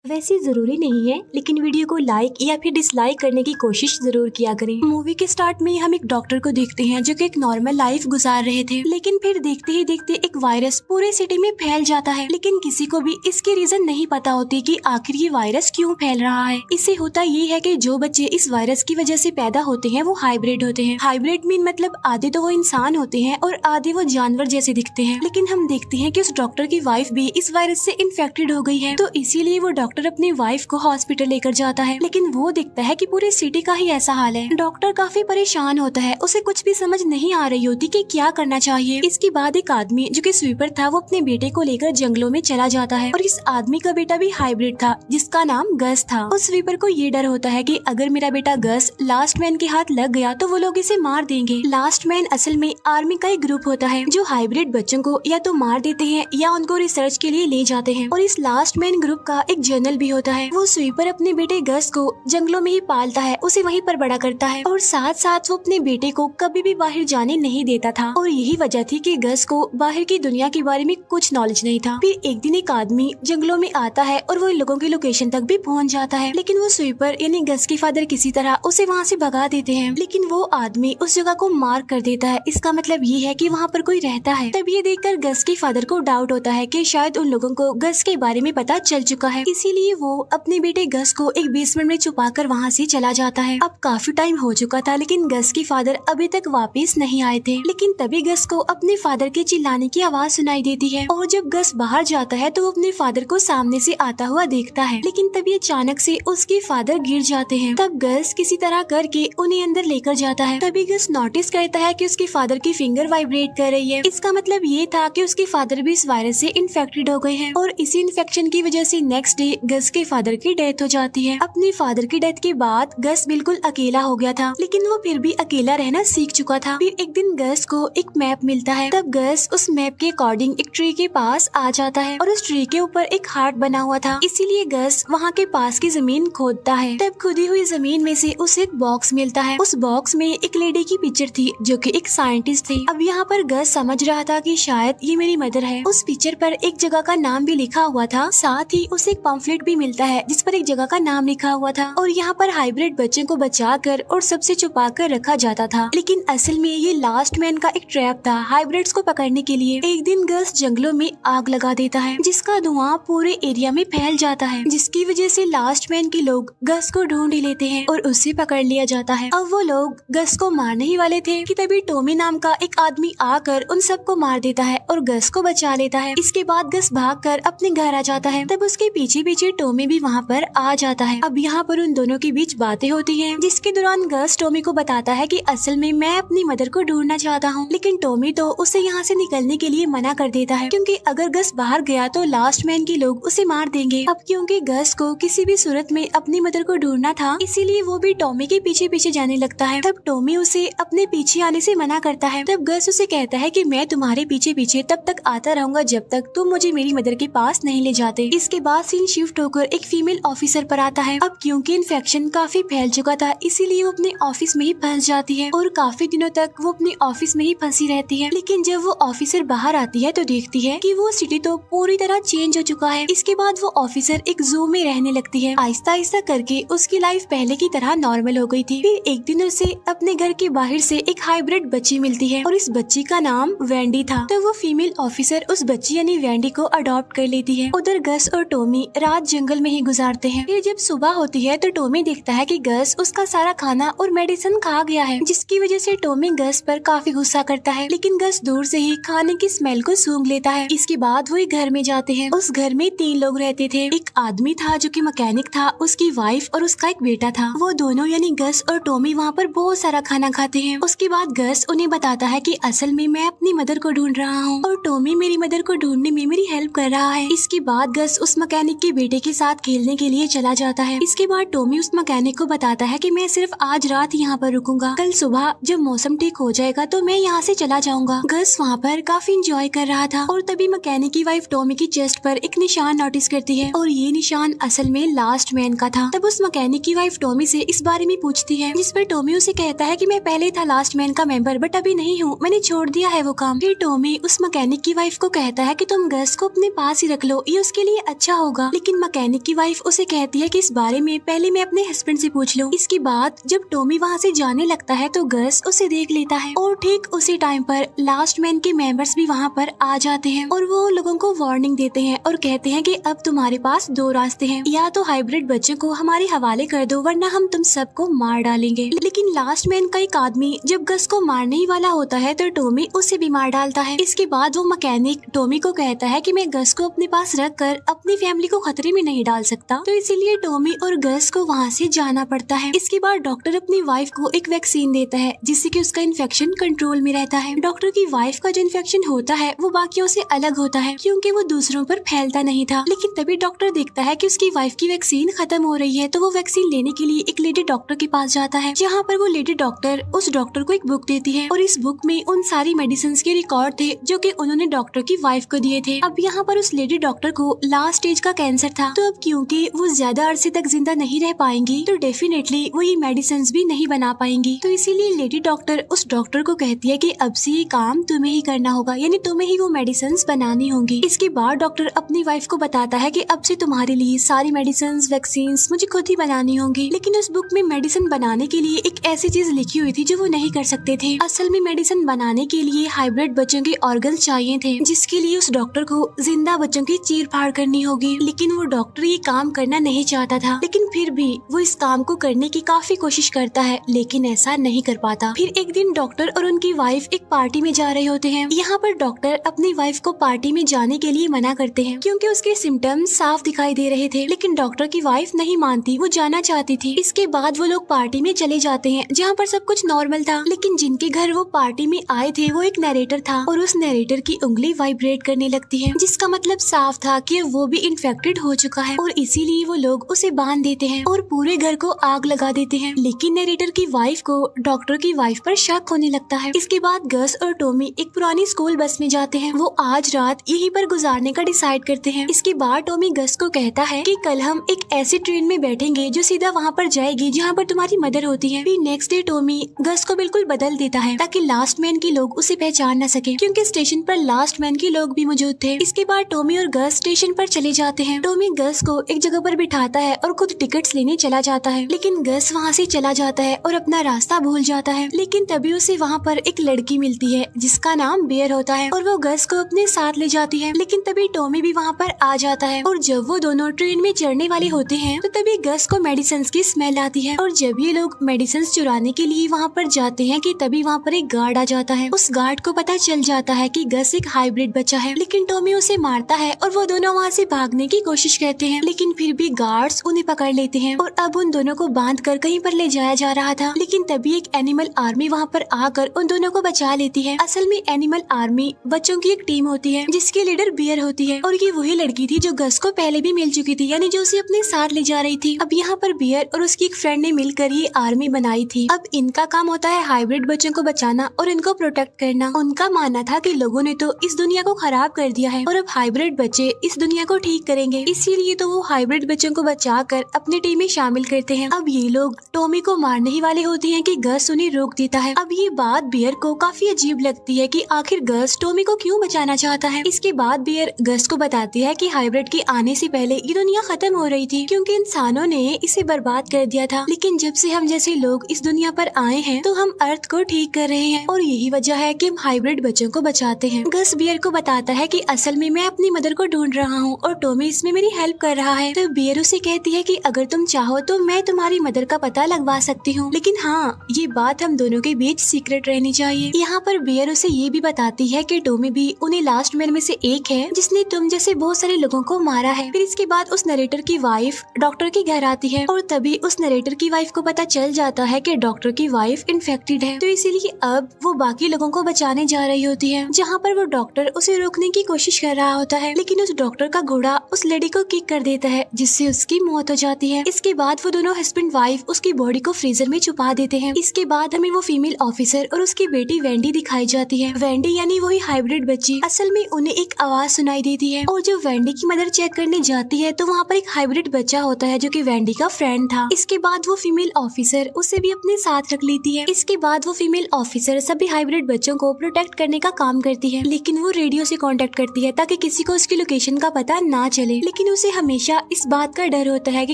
वैसे जरूरी नहीं है, लेकिन वीडियो को लाइक या फिर डिसलाइक करने की कोशिश जरूर किया करें। मूवी के स्टार्ट में हम एक डॉक्टर को देखते हैं जो कि एक नॉर्मल लाइफ गुजार रहे थे, लेकिन फिर देखते ही देखते एक वायरस पूरे सिटी में फैल जाता है। लेकिन किसी को भी इसकी रीजन नहीं पता होती कि आखिर ये वायरस क्यों फैल रहा है। इससे होता ये है कि जो बच्चे इस वायरस की वजह से पैदा होते हैं वो हाइब्रिड होते हैं। हाइब्रिड मीन मतलब आधे तो वो इंसान होते हैं और आधे वो जानवर जैसे दिखते हैं। लेकिन हम देखते हैं कि उस डॉक्टर की वाइफ भी इस वायरस से इन्फेक्टेड हो गई है, तो इसीलिए वो डॉक्टर अपनी वाइफ को हॉस्पिटल लेकर जाता है। लेकिन वो दिखता है कि पूरी सिटी का ही ऐसा हाल है। डॉक्टर काफी परेशान होता है, उसे कुछ भी समझ नहीं आ रही होती कि क्या करना चाहिए। इसके बाद एक आदमी जो कि स्वीपर था वो अपने बेटे को लेकर जंगलों में चला जाता है और इस आदमी का बेटा भी हाइब्रिड था जिसका नाम गस था। उस स्वीपर को ये डर होता है कि अगर मेरा बेटा गस लास्ट मैन के हाथ लग गया तो वो लोग इसे मार देंगे। लास्ट मैन असल में आर्मी का एक ग्रुप होता है जो हाइब्रिड बच्चों को या तो मार देते हैं या उनको रिसर्च के लिए ले जाते हैं। और इस लास्ट मैन ग्रुप का एक जनरल भी होता है। वो स्वीपर अपने बेटे गस को जंगलों में ही पालता है, उसे वहीं पर बड़ा करता है और साथ साथ वो अपने बेटे को कभी भी बाहर जाने नहीं देता था। और यही वजह थी कि गस को बाहर की दुनिया के बारे में कुछ नॉलेज नहीं था। फिर एक दिन एक आदमी जंगलों में आता है और वो इन लोगों की लोकेशन तक भी पहुंच जाता है, लेकिन वो स्वीपर यानी गस के फादर किसी तरह उसे वहाँ से भगा देते हैं। लेकिन वो आदमी उस जगह को मार कर देता है। इसका मतलब ये है कि वहाँ पर कोई रहता है। तब ये देखकर गस के फादर को डाउट होता है कि शायद उन लोगों को गस के बारे में पता चल चुका है, इसीलिए वो अपने बेटे गस को एक बेसमेंट में छुपाकर वहाँ से चला जाता है। अब काफी टाइम हो चुका था, लेकिन गस के फादर अभी तक वापस नहीं आए थे। लेकिन तभी गस को अपने फादर के चिल्लाने की आवाज सुनाई देती है और जब गस बाहर जाता है तो वो अपने फादर को सामने से आता हुआ देखता है। लेकिन तभी अचानक से उसके फादर गिर जाते हैं। तब गस किसी तरह करके उन्हें अंदर लेकर जाता है। तभी गस नोटिस करता है कि उसके फादर की फिंगर वाइब्रेट कर रही है। इसका मतलब ये था कि उसके फादर भी इस वायरस से इन्फेक्टेड हो गए हैं और इसी इन्फेक्शन की वजह से नेक्स्ट डे गस के फादर की डेथ हो जाती है। अपने फादर की डेथ के बाद गस बिल्कुल अकेला हो गया था, लेकिन वो फिर भी अकेला रहना सीख चुका था। फिर एक दिन गस को एक मैप मिलता है। तब गस उस मैप के अकॉर्डिंग एक ट्री के पास आ जाता है और उस ट्री के ऊपर एक हार्ट बना हुआ था, इसीलिए गस वहाँ के पास की जमीन खोदता है। तब खुदी हुई जमीन में से उसे एक बॉक्स मिलता है। उस बॉक्स में एक लेडी की पिक्चर थी जो कि एक साइंटिस्ट थी। अब यहाँ पर गस समझ रहा था कि शायद ये मेरी मदर है। उस पिक्चर पर एक जगह का नाम भी लिखा हुआ था, साथ ही उसे एक पम्फलेट भी मिलता है जिस पर एक जगह का नाम लिखा हुआ था। और यहाँ पर हाइब्रिड बच्चों को बचाकर और सबसे छुपा कर रखा जाता था, लेकिन असल में ये लास्ट मैन का एक ट्रैप था हाइब्रिड्स को पकड़ने के लिए। एक दिन गस जंगलों में आग लगा देता है जिसका धुआं पूरे एरिया में फैल जाता है, जिसकी वजह से लास्ट मैन के लोग गस को ढूंढ ही लेते हैं और उसे पकड़ लिया जाता है। अब वो लोग गस को मारने ही वाले थे कि तभी टॉमी नाम का एक आदमी आकर उन सबको मार देता है और गस को बचा लेता है। इसके बाद गस भागकर अपने घर आ जाता है। तब उसके पीछे पीछे टॉमी भी वहाँ पर आ जाता है। अब यहाँ पर उन दोनों के बीच बातें होती हैं, जिसके दौरान गस टॉमी को बताता है कि असल में मैं अपनी मदर को ढूंढना चाहता हूँ, लेकिन टॉमी तो उसे यहाँ से निकलने के लिए मना कर देता है क्योंकि अगर गस बाहर गया तो लास्ट मैन के लोग उसे मार देंगे। अब क्योंकि गस को किसी भी सूरत में अपनी मदर को ढूंढना था, इसीलिए वो भी टॉमी के पीछे पीछे जाने लगता है। तब टॉमी उसे अपने पीछे आने से मना करता है। तब गस उसे कहता है कि मैं तुम्हारे पीछे पीछे तब तक आता रहूंगा जब तक तुम मुझे मेरी मदर के पास नहीं ले जाते। इसके बाद सीन शिफ्ट होकर एक फीमेल ऑफिसर पर आता है। अब क्योंकि इन्फेक्शन काफी फैल चुका था, इसीलिए वो अपने ऑफिस में ही फंस जाती है और काफी दिनों तक वो अपने ऑफिस में ही फंसी रहती है। लेकिन जब वो ऑफिसर बाहर आती है तो देखती है कि वो सिटी तो पूरी तरह चेंज हो चुका है। इसके बाद वो ऑफिसर एक जू में रहने लगती है। आहिस्ता आहिस्ता करके उसकी लाइफ पहले की तरह नॉर्मल हो गई थी। फिर एक दिन उसे अपने घर के बाहर से एक हाइब्रिड बच्ची मिलती है और इस बच्ची का नाम वेंडी था। तो वो फीमेल ऑफिसर उस बच्ची यानी वेंडी को अडॉप्ट कर लेती है। उधर गस और टॉमी रात जंगल में ही गुजारते हैं। फिर जब सुबह होती है तो टॉमी देखता है कि गस उसका सारा खाना और मेडिसिन खा गया है, जिसकी वजह से टॉमी गस पर काफी गुस्सा करता है। लेकिन गस दूर से ही खाने की स्मेल को सूंघ लेता है। इसके बाद वो एक घर में जाते हैं। उस घर में 3 लोग रहते थे। एक आदमी था जो कि मैकेनिक था, उसकी वाइफ और उसका एक बेटा था। वो दोनों यानी गस और टॉमी वहाँ पर बहुत सारा खाना खाते हैं। उसके बाद गस उन्हें बताता है कि असल में मैं अपनी मदर को ढूंढ रहा हूँ और टॉमी मेरी मदर को ढूंढने में मेरी हेल्प कर रहा है। इसके बाद गस उस मैकेनिक के बेटे के साथ खेलने के लिए चला जाता है। इसके बाद टॉमी उस मैकेनिक को बताता है कि मैं सिर्फ आज रात यहाँ पर रुकूंगा, कल सुबह जब मौसम ठीक हो जाएगा तो मैं यहाँ से चला जाऊंगा। गस वहाँ पर काफी इंजॉय कर रहा था और तभी मैकेनिक की वाइफ टॉमी की चेस्ट पर एक निशान नोटिस करती है और ये निशान असल में लास्ट मैन का था। तब उस मैकेनिक की वाइफ टॉमी से इस बारे में पूछती है, जिस पर टॉमी उसे कहता है कि मैं पहले था लास्ट मैन का मेंबर, बट अभी नहीं हूँ, मैंने छोड़ दिया है वो काम। फिर टॉमी उस मैकेनिक की वाइफ को कहता है कि तुम गस को अपने पास ही रख लो, ये उसके लिए अच्छा होगा। लेकिन लेकिन मैकेनिक की वाइफ उसे कहती है कि इस बारे में पहले मैं अपने हस्बैंड से पूछ लूं। इसके बाद जब टॉमी वहाँ से जाने लगता है तो गस उसे देख लेता है और ठीक उसी टाइम पर लास्ट मैन के मेंबर्स भी वहाँ पर आ जाते हैं और वो लोगों को वार्निंग देते हैं और कहते हैं कि अब तुम्हारे पास दो रास्ते हैं, या तो हाइब्रिड बच्चों को हमारे हवाले कर दो वरना हम तुम सबको मार डालेंगे। लेकिन लास्ट मैन का एक आदमी जब गस को मारने ही वाला होता है तो टॉमी उसे भी मार डालता है। इसके बाद वो मैकेनिक टॉमी को कहता है कि मैं गस को अपने पास रख कर अपनी फैमिली को खतरे में नहीं डाल सकता, तो इसीलिए टॉमी और गस को वहाँ से जाना पड़ता है। इसके बाद डॉक्टर अपनी वाइफ को एक वैक्सीन देता है जिससे कि उसका इन्फेक्शन कंट्रोल में रहता है। डॉक्टर की वाइफ का जो इन्फेक्शन होता है वो बाकियों से अलग होता है क्योंकि वो दूसरों पर फैलता नहीं था। लेकिन तभी डॉक्टर देखता है कि उसकी वाइफ की वैक्सीन खत्म हो रही है, तो वो वैक्सीन लेने के लिए एक लेडी डॉक्टर के पास जाता है, जहाँ पर वो लेडी डॉक्टर उस डॉक्टर को एक बुक देती है और इस बुक में उन सारी मेडिसिन के रिकॉर्ड थे जो कि उन्होंने डॉक्टर की वाइफ को दिए थे। अब यहाँ पर उस लेडी डॉक्टर को लास्ट स्टेज का कैंसर था, तो अब क्योंकि वो ज्यादा अरसे तक जिंदा नहीं रह पाएंगी तो डेफिनेटली वो ये मेडिसिन भी नहीं बना पाएंगी। तो इसीलिए लेडी डॉक्टर उस डॉक्टर को कहती है कि अब से ये काम तुम्हें ही करना होगा, यानी तुम्हें ही वो मेडिसिन बनानी होंगी। इसके बाद डॉक्टर अपनी वाइफ को बताता है कि अब से तुम्हारे लिए सारी मेडिसिन वैक्सीन मुझे खुद ही बनानी होंगी। लेकिन उस बुक में मेडिसिन बनाने के लिए एक ऐसी चीज लिखी हुई थी जो वो नहीं कर सकते थे। असल में मेडिसिन बनाने के लिए हाइब्रिड बच्चों के ऑर्गन चाहिए थे, जिसके लिए उस डॉक्टर को जिंदा बच्चों की चीर फाड़ करनी होगी। लेकिन वो डॉक्टर ये काम करना नहीं चाहता था, लेकिन फिर भी वो इस काम को करने की काफी कोशिश करता है, लेकिन ऐसा नहीं कर पाता। फिर एक दिन डॉक्टर और उनकी वाइफ एक पार्टी में जा रहे होते हैं। यहाँ पर डॉक्टर अपनी वाइफ को पार्टी में जाने के लिए मना करते हैं क्योंकि उसके सिम्टम्स साफ दिखाई दे रहे थे, लेकिन डॉक्टर की वाइफ नहीं मानती, वो जाना चाहती थी। इसके बाद वो लोग पार्टी में चले जाते हैं जहाँ पर सब कुछ नॉर्मल था, लेकिन जिनके घर वो पार्टी में आए थे वो एक नरेटर था और उस नरेटर की उंगली वाइब्रेट करने लगती है, जिसका मतलब साफ था कि वो भी इन्फेक्टेड हो चुका है और इसीलिए वो लोग उसे बांध देते हैं और पूरे घर को आग लगा देते हैं। लेकिन नरेटर की वाइफ को डॉक्टर की वाइफ पर शक होने लगता है। इसके बाद गस और टॉमी एक पुरानी स्कूल बस में जाते हैं। वो आज रात यहीं पर गुजारने का डिसाइड करते हैं। इसके बाद टॉमी गस को कहता है कि कल हम एक ऐसी ट्रेन में बैठेंगे जो सीधा वहाँ पर जाएगी जहाँ पर तुम्हारी मदर होती है। फिर नेक्स्ट डे टॉमी गस को बिल्कुल बदल देता है ताकि लास्ट मैन के लोग उसे पहचान न सके, क्योंकि स्टेशन पर लास्ट मैन के लोग भी मौजूद थे। इसके बाद टॉमी और गस स्टेशन पर चले जाते हैं। टॉमी गस को एक जगह पर बिठाता है और खुद टिकट्स लेने चला जाता है, लेकिन गस वहाँ से चला जाता है और अपना रास्ता भूल जाता है। लेकिन तभी उसे वहाँ पर एक लड़की मिलती है जिसका नाम बेयर होता है और वो गस को अपने साथ ले जाती है। लेकिन तभी टॉमी भी वहाँ पर आ जाता है और जब वो दोनों ट्रेन में चढ़ने वाले होते हैं तो तभी गस को मेडिसिन की स्मेल आती है और जब ये लोग मेडिसिन चुराने के लिए वहाँ पर जाते हैं कि तभी वहाँ पर एक गार्ड आ जाता है। उस गार्ड को पता चल जाता है कि गस एक हाइब्रिड बच्चा है, लेकिन टॉमी उसे मारता है और वो दोनों वहाँ से भागने की कोशिश करते हैं, लेकिन फिर भी गार्ड्स उन्हें पकड़ लेते हैं और अब उन दोनों को बांध कर कहीं पर ले जाया जा रहा था। लेकिन तभी एक एनिमल आर्मी वहाँ पर आकर उन दोनों को बचा लेती है। असल में एनिमल आर्मी बच्चों की एक टीम होती है जिसकी लीडर बियर होती है और ये वही लड़की थी जो गस को पहले भी मिल चुकी थी, यानी जो उसे अपने साथ ले जा रही थी। अब यहाँ पर बियर और उसकी एक फ्रेंड ने मिलकर ये आर्मी बनाई थी। अब इनका काम होता है हाइब्रिड बच्चों को बचाना और इनको प्रोटेक्ट करना। उनका मानना था कि लोगों ने तो इस दुनिया को खराब कर दिया है और अब हाइब्रिड बच्चे इस दुनिया को ठीक करेंगे, इसीलिए तो वो हाइब्रिड बच्चों को बचाकर अपनी टीम में शामिल करते हैं। अब ये लोग टॉमी को मारने ही वाले होते हैं कि गस उन्हें रोक देता है। अब ये बात बियर को काफी अजीब लगती है कि आखिर गस टॉमी को क्यों बचाना चाहता है। इसके बाद बियर गस को बताती है कि हाइब्रिड के आने से पहले ये दुनिया खत्म हो रही थी क्योंकि इंसानों ने इसे बर्बाद कर दिया था, लेकिन जब से हम जैसे लोग इस दुनिया पर आए हैं तो हम अर्थ को ठीक कर रहे हैं और यही वजह है कि हम हाइब्रिड बच्चों को बचाते हैं। गस बियर को बताता है कि असल में मैं अपनी मदर को ढूंढ रहा हूँ और टॉमी इसमें मेरी हेल्प कर रहा है। तो बियर उसे कहती है कि अगर तुम चाहो तो मैं तुम्हारी मदर का पता लगवा सकती हूँ, लेकिन हाँ ये बात हम दोनों के बीच सीक्रेट रहनी चाहिए। यहाँ पर बियर उसे ये भी बताती है कि टॉमी भी उन्हें लास्ट मैन में से एक है जिसने तुम जैसे बहुत सारे लोगों को मारा है। फिर इसके बाद उस नरेटर की वाइफ डॉक्टर के घर आती है और तभी उस नरेटर की वाइफ को पता चल जाता है कि डॉक्टर की वाइफ इन्फेक्टेड है, तो इसीलिए अब वो बाकी लोगों को बचाने जा रही होती है। जहाँ पर वो डॉक्टर उसे रोकने की कोशिश कर रहा होता है, लेकिन उस डॉक्टर का घोड़ा उस लेडी को किक कर देता है जिससे उसकी मौत हो जाती है। है। इसके बाद वो दोनों हस्बैंड वाइफ उसकी बॉडी को फ्रीजर में छुपा देते हैं। इसके बाद हमें वो फीमेल ऑफिसर और उसकी बेटी वेंडी दिखाई जाती है। वेंडी यानी वही हाइब्रिड बच्ची, असल में उन्हें एक आवाज सुनाई देती है और जब वेंडी की मदर चेक करने जाती है तो वहाँ पर एक हाइब्रिड बच्चा होता है जो कि वेंडी का फ्रेंड था। इसके बाद वो फीमेल ऑफिसर उसे भी अपने साथ रख लेती है। इसके बाद वो फीमेल ऑफिसर सभी हाइब्रिड बच्चों को प्रोटेक्ट करने का काम करती है, लेकिन वो रेडियो से कांटेक्ट करती है ताकि किसी को उसकी लोकेशन का पता ना चले। लेकिन उसे हमेशा इस बात का डर होता है कि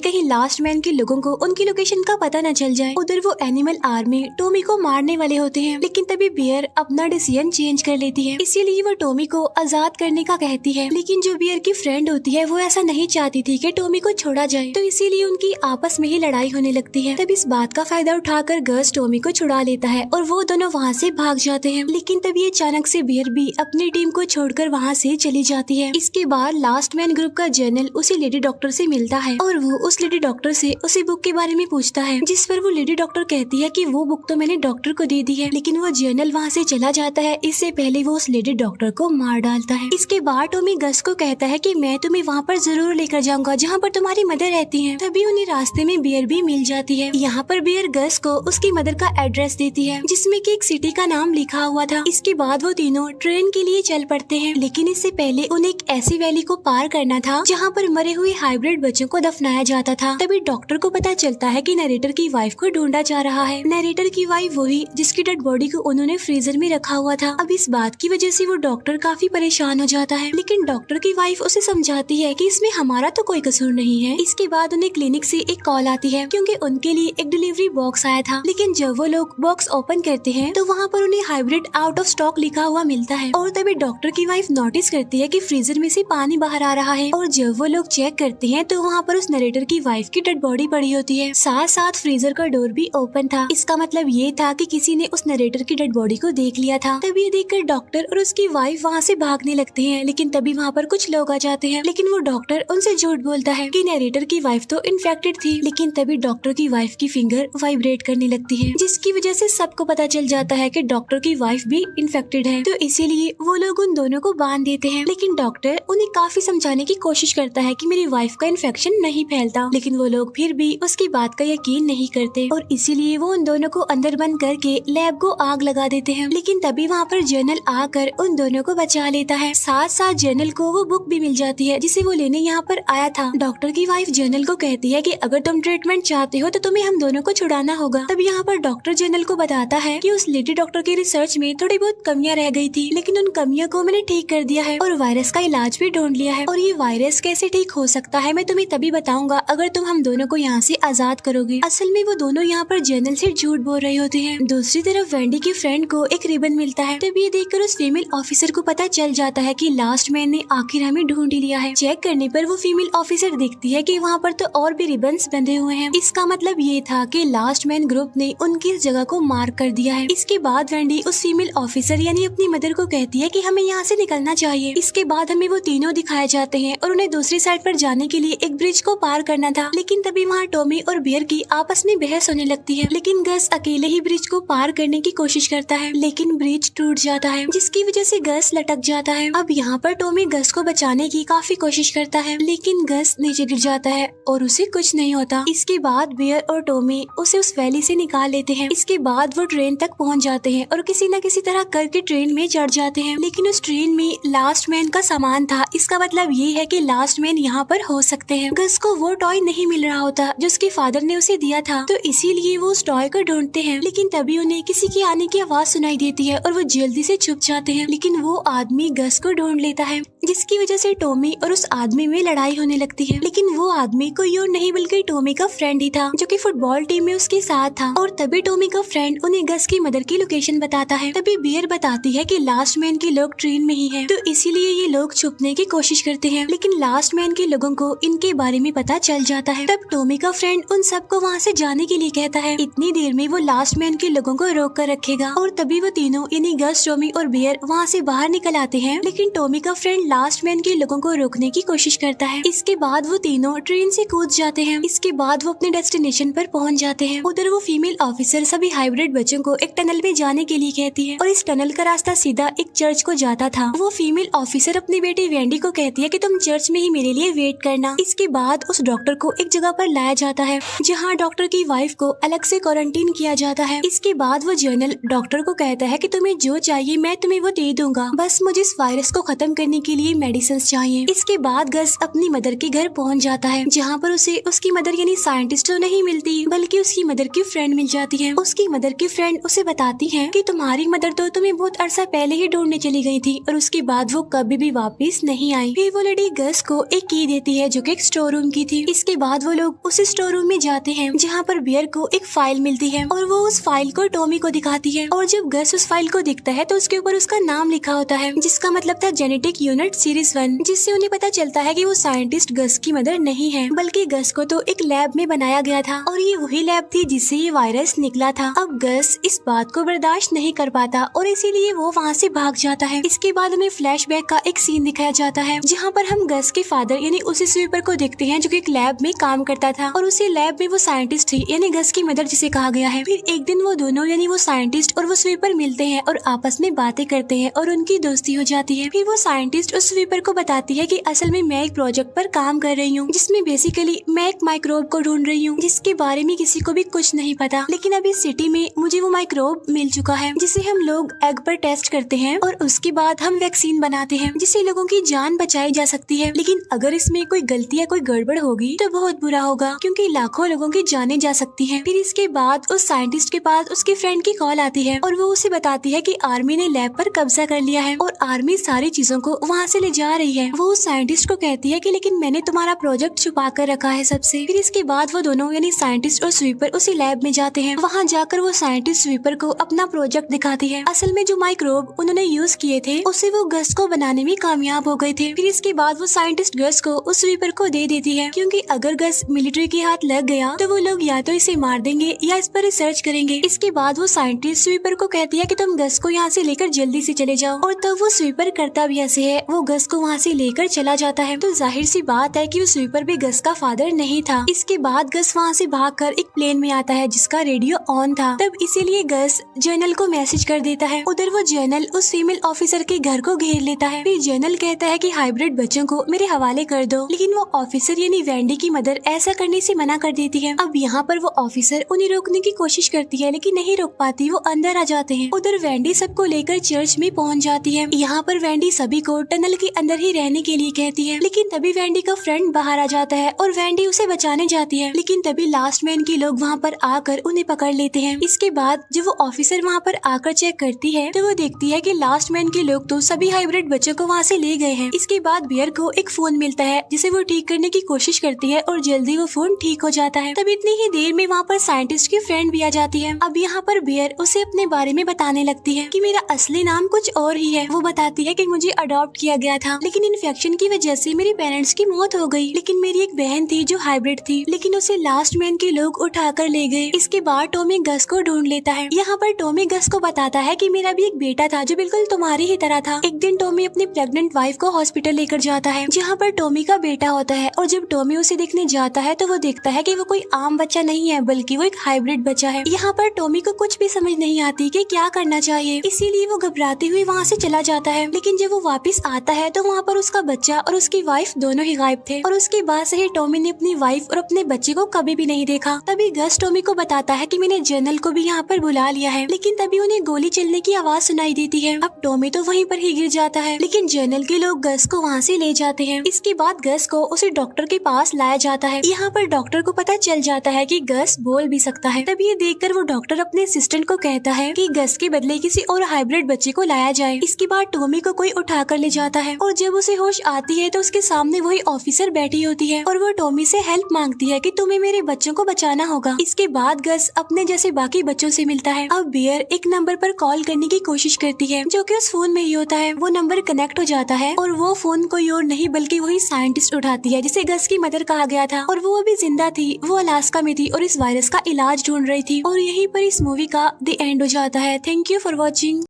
कहीं लास्ट मैन के लोगों को उनकी लोकेशन का पता न चल जाए। उधर वो एनिमल आर्मी टॉमी को मारने वाले होते हैं, लेकिन तभी बियर अपना डिसीजन चेंज कर लेती है। इसीलिए वो टॉमी को आजाद करने का कहती है, लेकिन जो बियर की फ्रेंड होती है वो ऐसा नहीं चाहती थी कि टॉमी को छोड़ा जाए, तो इसीलिए उनकी आपस में ही लड़ाई होने लगती है। तब इस बात का फायदा उठाकर गस टॉमी को छुड़ा लेता है और वो दोनों वहाँ से भाग जाते हैं। लेकिन तभी अचानक से बियर भी अपनी टीम को छोड़कर वहाँ से चली जाती है। इसके बाद लास्ट मैन ग्रुप का जर्नल उसी लेडी डॉक्टर से मिलता है और वो उस लेडी डॉक्टर से उसी बुक के बारे में पूछता है, जिस पर वो लेडी डॉक्टर कहती है कि वो बुक तो मैंने डॉक्टर को दे दी है, लेकिन वो जर्नल वहाँ से चला जाता है इससे पहले वो उस लेडी डॉक्टर को मार डालता है। इसके बाद टॉमी गस को कहता है कि मैं तुम्हें वहाँ पर जरूर लेकर जाऊंगा जहाँ पर तुम्हारी मदर रहती है। तभी उन्हें रास्ते में बियर भी मिल जाती है। यहाँ पर बियर गस को उसकी मदर का एड्रेस देती है जिसमें कि एक सिटी का नाम लिखा हुआ था। इसके बाद वो तीनों ट्रेन के लिए चल पड़ते हैं, लेकिन इससे पहले उन्हें एक ऐसी वैली को पार करना था जहाँ पर मरे हुए हाइब्रिड बच्चों को दफनाया जाता था। तभी डॉक्टर को पता चलता है कि नरेटर की वाइफ को ढूंढा जा रहा है। नरेटर की वाइफ वही जिसकी डेड बॉडी को उन्होंने फ्रीजर में रखा हुआ था। अब इस बात की वजह से वो डॉक्टर काफी परेशान हो जाता है, लेकिन डॉक्टर की वाइफ उसे समझाती है कि इसमें हमारा तो कोई कसूर नहीं है। इसके बाद उन्हें क्लिनिक से एक कॉल आती है क्योंकि उनके लिए एक डिलीवरी बॉक्स आया था, लेकिन जब वो लोग बॉक्स ओपन करते हैं तो वहाँ पर उन्हें हाइब्रिड आउट ऑफ स्टॉक लिखा हुआ मिलता है। और तभी डॉक्टर की वाइफ नोटिस करती है कि फ्रीजर में से पानी बाहर आ रहा है और जब वो लोग चेक करते हैं तो वहाँ पर उस नरेटर की वाइफ की डेड बॉडी पड़ी होती है। साथ साथ फ्रीजर का डोर भी ओपन था। इसका मतलब ये था कि किसी ने उस नरेटर की डेड बॉडी को देख लिया था। तभी ये देखकर डॉक्टर और उसकी वाइफ वहाँ से भागने लगते हैं, लेकिन तभी वहाँ पर कुछ लोग आ जाते हैं, लेकिन वो डॉक्टर उनसे झूठ बोलता है कि नरेटर की वाइफ तो इन्फेक्टेड थी। लेकिन तभी डॉक्टर की वाइफ की फिंगर वाइब्रेट करने लगती है, जिसकी वजह से सबको पता चल जाता है कि डॉक्टर की वाइफ भी इन्फेक्टेड है। तो इसीलिए वो लोग उन दोनों को बांध देते हैं, लेकिन डॉक्टर उन्हें काफी समझाने की कोशिश करता है कि मेरी वाइफ का इन्फेक्शन नहीं फैलता, लेकिन वो लोग फिर भी उसकी बात का यकीन नहीं करते और इसीलिए वो उन दोनों को अंदर बंद करके लैब को आग लगा देते हैं। लेकिन तभी वहाँ पर जर्नल आकर उन दोनों को बचा लेता है। साथ साथ जर्नल को वो बुक भी मिल जाती है जिसे वो लेने यहाँ पर आया था। डॉक्टर की वाइफ जर्नल को कहती है कि अगर तुम ट्रीटमेंट चाहते हो तो तुम्हें हम दोनों को छुड़ाना होगा। तब यहाँ पर डॉक्टर जर्नल को बताता है कि उस लेडी डॉक्टर की रिसर्च में थोड़ी बहुत कमियां रह गई थी, लेकिन उन कमियों को मैंने ठीक कर दिया है और वायरस का इलाज भी ढूंढ लिया है। और ये वायरस कैसे ठीक हो सकता है मैं तुम्हें तभी बताऊंगा अगर तुम हम दोनों को यहाँ से आजाद करोगे। असल में वो दोनों यहाँ पर जर्नल से झूठ बोल रहे होते हैं। दूसरी तरफ वेंडी की फ्रेंड को एक रिबन मिलता है। तब ये देखकर उस फीमेल ऑफिसर को पता चल जाता है कि लास्ट मैन ने आखिर हमें ढूंढ ही लिया है। चेक करने पर वो फीमेल ऑफिसर देखती है कि वहाँ पर तो और भी रिबन्स बंधे हुए हैं। इसका मतलब ये था कि लास्ट मैन ग्रुप ने उनकी इस जगह को मार्क कर दिया है। इसके बाद वेंडी उस फीमेल ऑफिसर यानी अपनी मदर को कहती है कि हमें यहाँ से निकलना चाहिए। इसके बाद हमें वो तीनों दिखाए जाते हैं और उन्हें दूसरी साइड पर जाने के लिए एक ब्रिज को पार करना था, लेकिन तभी वहाँ टॉमी और बियर की आपस में बहस होने लगती है। लेकिन गस अकेले ही ब्रिज को पार करने की कोशिश करता है, लेकिन ब्रिज टूट जाता है जिसकी वजह से गस लटक जाता है। अब यहाँ पर टॉमी गस को बचाने की काफी कोशिश करता है, लेकिन गस नीचे गिर जाता है और उसे कुछ नहीं होता। इसके बाद बियर और टॉमी उसे उस वैली से निकाल लेते हैं। इसके बाद वो ट्रेन तक पहुँच जाते हैं और किसी न किसी तरह करके ट्रेन में चढ़ जाते हैं, लेकिन उस ट्रेन में लास्ट मैन का सामान था। इसका मतलब ये है कि लास्ट मैन यहाँ पर हो सकते हैं। गस को वो टॉय नहीं मिल रहा होता जो उसके फादर ने उसे दिया था, तो इसीलिए वो उस टॉय को ढूंढते हैं, लेकिन तभी उन्हें किसी के आने की आवाज सुनाई देती है और वो जल्दी से छुप जाते हैं। लेकिन वो आदमी गस को ढूंढ लेता है, जिसकी वजह से टॉमी और उस आदमी में लड़ाई होने लगती है। लेकिन वो आदमी कोई और नहीं बल्कि टॉमी का फ्रेंड ही था जो कि फुटबॉल टीम में उसके साथ था। और तभी टॉमी का फ्रेंड उन्हें गस की मदर की लोकेशन बताता है। तभी बियर बताती है कि लास्ट मैन के लोग ट्रेन में ही हैं, तो इसीलिए ये लोग छुपने की कोशिश करते हैं, लेकिन लास्ट मैन के लोगों को इनके बारे में पता चल जाता है। तब टॉमी का फ्रेंड उन सबको वहाँ से जाने के लिए कहता है। इतनी देर में वो लास्ट मैन के लोगों को रोक कर रखेगा और तभी वो तीनों यानी गस, टॉमी और बियर वहाँ से बाहर निकल आते हैं, लेकिन टॉमी का फ्रेंड लास्ट मैन के लोगों को रोकने की कोशिश करता है। इसके बाद वो तीनों ट्रेन से कूद जाते हैं। इसके बाद वो अपने डेस्टिनेशन पर पहुँच जाते हैं। उधर वो फीमेल ऑफिसर सभी हाइब्रिड बच्चों को एक टनल में जाने के लिए कहती है और इस टनल का रास्ता सीधा एक चर्च को जाता था। वो फीमेल ऑफिसर अपनी बेटी वेंडी को कहती है कि तुम चर्च में ही मेरे लिए वेट करना। इसके बाद उस डॉक्टर को एक जगह पर लाया जाता है जहाँ डॉक्टर की वाइफ को अलग से क्वारंटीन किया जाता है। इसके बाद वो जर्नल डॉक्टर को कहता है कि तुम्हें जो चाहिए मैं तुम्हें वो दे दूंगा, बस मुझे इस वायरस को खत्म करने के लिए मेडिसिन चाहिए। इसके बाद गस अपनी मदर के घर पहुँच जाता है जहाँ पर उसे उसकी मदर यानी साइंटिस्ट तो नहीं मिलती बल्कि उसकी मदर की फ्रेंड मिल जाती है। उसकी मदर की फ्रेंड उसे बताती है कि तुम्हारी मदर तो तुम्हें बहुत अरसा पहले ही ढूंढने चली गई थी और उसके बाद वो कभी भी वापस नहीं आई। फिर वो लेडी गस को एक की देती है जो कि एक स्टोर रूम की थी। इसके बाद वो लोग उस स्टोर रूम में जाते हैं जहाँ पर बियर को एक फाइल मिलती है और वो उस फाइल को टॉमी को दिखाती है और जब गस उस फाइल को दिखता है तो उसके ऊपर उसका नाम लिखा होता है जिसका मतलब था जेनेटिक यूनिट सीरीज 1, जिससे उन्हें पता चलता है कि वो साइंटिस्ट गस की मदर नहीं है बल्कि गस को तो एक लैब में बनाया गया था और ये वही लैब थी जिससे ये वायरस निकला था। अब गस इस बात को बर्दाश्त नहीं कर पाता और इसीलिए वो वहाँ से भाग जाता है। इसके बाद हमें फ्लैशबैक का एक सीन दिखाया जाता है जहाँ पर हम गस के फादर यानी उसी स्वीपर को देखते हैं जो कि एक लैब में काम करता था और उसी लैब में वो साइंटिस्ट थी यानी गस की मदर जिसे कहा गया है। फिर एक दिन वो दोनों यानी वो साइंटिस्ट और वो स्वीपर मिलते हैं और आपस में बातें करते हैं और उनकी दोस्ती हो जाती है। फिर वो साइंटिस्ट उस स्वीपर को बताती है कि असल में मैं एक प्रोजेक्ट पर काम कर रही हूँ जिसमें बेसिकली मैं एक माइक्रोब को ढूंढ रही हूँ जिसके बारे में किसी को भी कुछ नहीं पता, लेकिन अभी सिटी में मुझे वो माइक्रोब मिल चुका है जिसे हम लोग एग पर टेस्ट करते हैं और उसके बाद हम वैक्सीन बनाते हैं जिससे लोगों की जान बचाई जा सकती है। लेकिन अगर इसमें कोई गलती या कोई गड़बड़ होगी तो बहुत बुरा होगा क्योंकि लाखों लोगों की जाने जा सकती है। फिर इसके बाद उस साइंटिस्ट के पास उसकी फ्रेंड की कॉल आती है और वो उसे बताती है कि आर्मी ने लैब पर कब्जा कर लिया है और आर्मी सारी चीजों को वहाँ से ले जा रही है। वो उस साइंटिस्ट को कहती है कि लेकिन मैंने तुम्हारा प्रोजेक्ट छुपा कर रखा है सबसे। फिर इसके बाद वो दोनों यानी साइंटिस्ट और स्वीपर उसी लैब में जाते हैं। वहाँ जाकर वो साइंटिस्ट स्वीपर को अपना प्रोजेक्ट दिखाती है। असल में जो माइक्रोब उन्होंने यूज किए थे उसे वो गस को बनाने में कामयाब हो गए थे। फिर इसके बाद वो साइंटिस्ट गस को उस स्वीपर को दे देती है क्योंकि अगर गस मिलिट्री के हाथ लग गया तो वो लोग या तो इसे मार देंगे या इस पर रिसर्च करेंगे। इसके बाद वो साइंटिस्ट स्वीपर को कहती है कि तुम गस को यहाँ से लेकर जल्दी से चले जाओ और तब वो स्वीपर करता भी ऐसे है, वो गस को वहाँ से लेकर चला जाता है। तो जाहिर सी बात है कि वो स्वीपर भी गस का फादर नहीं था। इसके बाद गस वहाँ से भागकर एक प्लेन में आता है जिसका रेडियो ऑन था, तब इसीलिए गस जर्नल को मैसेज कर देता है। उधर वो जर्नल उस फीमेल ऑफिसर के घर को घेर लेता है। फिर जर्नल कहता है कि हाइब्रिड बच्चों को मेरे हवाले कर दो, लेकिन वो ऑफिसर यानी वेंडी की मदर ऐसा करने से मना कर देती है। अब यहाँ पर वो ऑफिसर उन्हें रोकने की कोशिश करती है लेकिन नहीं रोक पाती, वो अंदर आ जाते हैं। उधर वेंडी सबको लेकर चर्च में पहुँच जाती है। यहाँ पर वेंडी सभी को टनल के अंदर ही रहने के लिए कहती है, लेकिन तभी वेंडी का फ्रेंड बाहर आ जाता है और वेंडी उसे बचाने जाती है, लेकिन तभी लास्ट मैन के लोग वहाँ पर आकर उन्हें पकड़ लेते हैं। इसके बाद जब वो ऑफिसर वहाँ पर आकर चेक करती है तो वो देखती है कि लास्ट मैन के लोग तो सभी हाइब्रिड बच्चों को वहाँ से ले गए हैं। इसके बाद बियर को एक फोन मिलता है जिसे वो ठीक करने की कोशिश करती है और जल्दी वो फोन ठीक हो जाता है। तब इतनी ही देर में वहाँ पर साइंटिस्ट की फ्रेंड भी आ जाती है। अब यहाँ पर बियर उसे अपने बारे में बताने लगती है कि मेरा असली नाम कुछ और ही है। वो बताती है कि मुझे अडॉप्ट किया गया था लेकिन इन्फेक्शन की वजह से मेरे पेरेंट्स की मौत हो गई, लेकिन मेरी एक बहन थी जो हाइब्रिड थी लेकिन उसे लास्ट मैन के लोग उठा कर ले गए। इसके बाद टॉमी गस को ढूंढ लेता है। यहाँ पर टॉमी गस को बताता है कि मेरा भी एक बेटा था जो बिल्कुल तुम्हारी ही तरह था। एक दिन टॉमी अपनी प्रेग्नेंट वाइफ को हॉस्पिटल लेकर जाता है जहाँ पर टॉमी का बेटा होता है और जब टॉमी उसे देखने जाता है तो वो देखता है कि वो कोई आम बच्चा नहीं है बल्कि वो एक हाइब्रिड बच्चा है। यहाँ पर टॉमी को कुछ भी समझ नहीं आती कि क्या करना चाहिए, इसीलिए वो घबराते हुए वहाँ से चला जाता है। लेकिन जब वो वापस आता है तो वहाँ पर उसका बच्चा और उसकी वाइफ दोनों ही गायब थे और उसके बाद से ही टॉमी ने अपनी वाइफ और अपने बच्चे को कभी भी नहीं देखा। तभी गस टॉमी को बताता है कि मैंने जर्नल को भी यहाँ पर बुला लिया है, लेकिन तभी उन्हें गोली चलने की आवाज सुनाई देती है। अब टॉमी तो वहीं पर ही गिर जाता है, लेकिन जर्नल के लोग गस को वहाँ से ले जाते हैं। इसके बाद गस को उसे डॉक्टर के पास लाया जाता है। यहाँ पर डॉक्टर को पता चल जाता है कि गस बोल भी सकता है। तभी ये देखकर वो डॉक्टर अपने असिस्टेंट को कहता है कि गस के बदले किसी और हाइब्रिड बच्चे को लाया जाए। इसके बाद टॉमी को कोई उठा कर ले जाता है और जब उसे होश आती है तो उसके सामने वही ऑफिसर बैठी होती है और वो टॉमी से हेल्प मांगती है कि तुम्हें मेरे बच्चों को बचाना होगा। इसके बाद गस अपने जैसे बाकी बच्चों से मिलता है। अब बियर एक नंबर पर कॉल करने की कोशिश करती है जो कि उस फोन में ही होता है। वो नंबर कनेक्ट हो जाता है और वो फोन कोई और नहीं बल्कि वही साइंटिस्ट उठाती है जिसे गस की मदर कहा गया था और वो अभी जिंदा थी। वो अलास्का में थी और इस वायरस का इलाज ढूंढ रही थी और यहीं पर इस मूवी का द एंड हो जाता है। Thank you for watching.